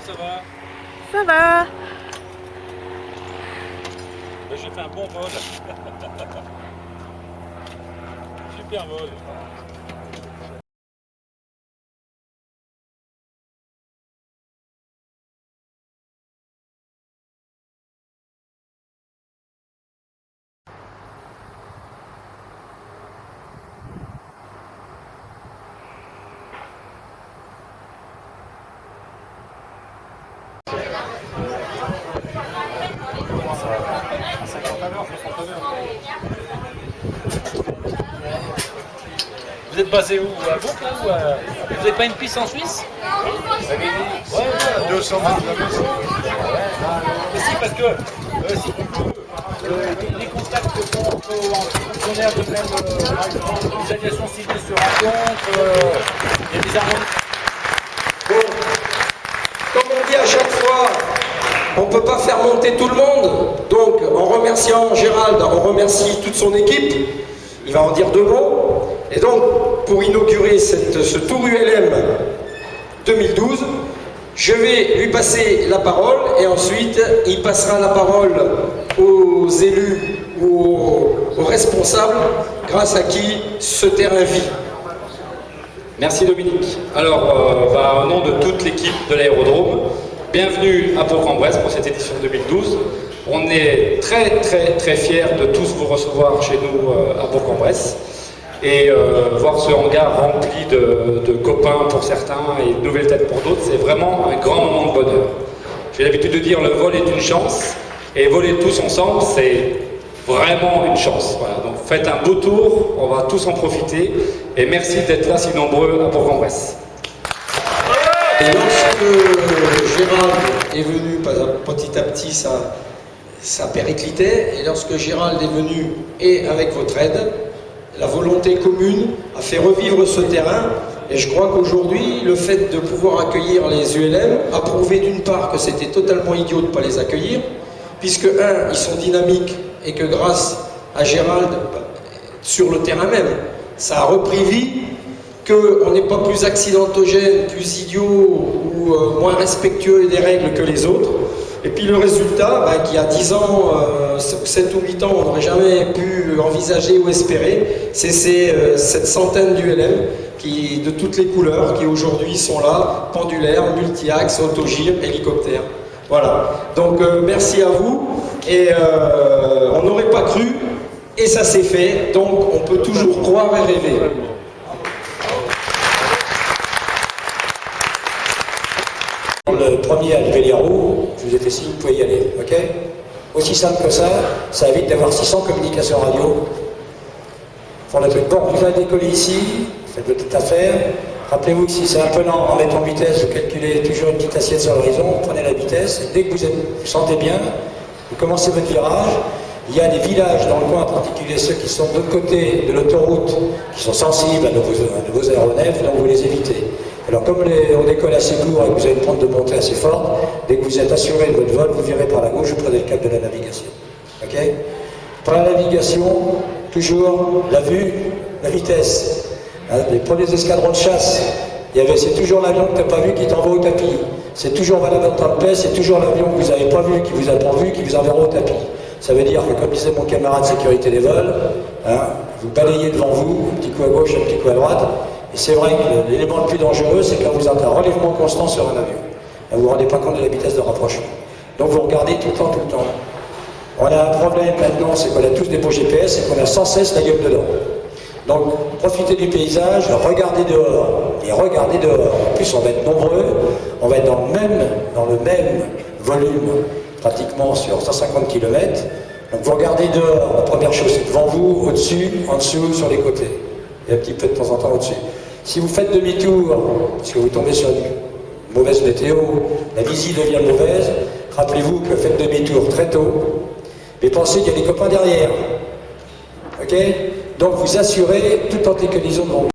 Ça va? Ça va. J'ai fait un bon vol. Super vol. Vous êtes basé où? À Bourg là, ou à... Vous n'avez pas une piste en Suisse? Ouais, 200 mètres. Si, parce que si on peut, les contacts qu'on a de même, par exemple, les aviations civiles se rencontrent, il y a des harmonies. Bon, comme on dit à chaque fois, on ne peut pas faire monter tout le monde. Donc, en remerciant Gérald, on remercie toute son équipe. Il va en dire deux mots. Et donc, pour inaugurer ce Tour ULM 2012, je vais lui passer la parole et ensuite, il passera la parole aux élus ou aux responsables grâce à qui ce terrain vit. Merci Dominique. Alors, au nom de toute l'équipe de l'aérodrome, bienvenue à Bourg-en-Bresse pour cette édition 2012. On est très fiers de tous vous recevoir chez nous à Bourg-en-Bresse et voir ce hangar rempli de copains pour certains et de nouvelles têtes pour d'autres, c'est vraiment un grand moment de bonheur. J'ai l'habitude de dire le vol est une chance et voler tous ensemble, c'est vraiment une chance. Voilà. Donc faites un beau tour, on va tous en profiter et merci d'être là si nombreux à Bourg-en-Bresse. Et lorsque Gérald est venu, petit à petit, ça périclitait, et lorsque Gérald est venu, et avec votre aide, la volonté commune a fait revivre ce terrain, et je crois qu'aujourd'hui, le fait de pouvoir accueillir les ULM a prouvé d'une part que c'était totalement idiot de ne pas les accueillir, puisque ils sont dynamiques, et que grâce à Gérald, sur le terrain même, ça a repris vie, qu'on n'est pas plus accidentogène, plus idiot ou moins respectueux des règles que les autres. Et puis le résultat, qu'il y a 10 ans, 7 ou 8 ans, on n'aurait jamais pu envisager ou espérer, c'est cette centaine d'ULM de toutes les couleurs qui aujourd'hui sont là, pendulaires, multi-axes, autogire, hélicoptères. Voilà. Donc merci à vous. Et on n'aurait pas cru, et ça s'est fait, donc on peut toujours croire et rêver. Le premier à lever les roues, je vous ai fait signe, vous pouvez y aller, ok? Aussi simple que ça évite d'avoir 600 communications radio. Pour le truc. Bon, vous allez décoller ici, faites votre petite affaire. Rappelez-vous que si c'est un peu lent en mettant en vitesse, vous calculez toujours une petite assiette sur l'horizon, prenez la vitesse, et dès que vous sentez bien, vous commencez votre virage. Il y a des villages dans le coin, en particulier ceux qui sont de l'autre côté de l'autoroute, qui sont sensibles à vos aéronefs, donc vous les évitez. Alors comme on décolle assez court et que vous avez une pente de montée assez forte, dès que vous êtes assuré de votre vol, vous virez par la gauche, vous prenez le cap de la navigation. Ok? Pour la navigation, toujours la vue, la vitesse. Les premiers escadrons de chasse, c'est toujours l'avion que tu n'as pas vu qui t'envoie au tapis. C'est toujours valable dans le paix, c'est toujours l'avion que vous n'avez pas vu, qui vous a pas vu, qui vous enverra au tapis. Ça veut dire que, comme disait mon camarade de sécurité des vols, vous balayez devant vous, un petit coup à gauche, un petit coup à droite. Et c'est vrai que l'élément le plus dangereux, c'est quand vous êtes un relèvement constant sur un avion. Vous ne vous rendez pas compte de la vitesse de rapprochement. Donc vous regardez tout le temps, tout le temps. On a un problème maintenant, c'est qu'on a tous des beaux GPS et qu'on a sans cesse la gueule dedans. Donc profitez du paysage, regardez dehors. Et regardez dehors. En plus, on va être nombreux, on va être dans le même volume, pratiquement sur 150 km. Donc vous regardez dehors, la première chose c'est devant vous, au-dessus, en dessous, sur les côtés. et un petit peu de temps en temps au-dessus. Si vous faites demi-tour, parce que vous tombez sur une mauvaise météo, la visite devient mauvaise, rappelez-vous que faites demi-tour très tôt, mais pensez qu'il y a des copains derrière. Ok? Donc vous assurez toute antécolision de bombe.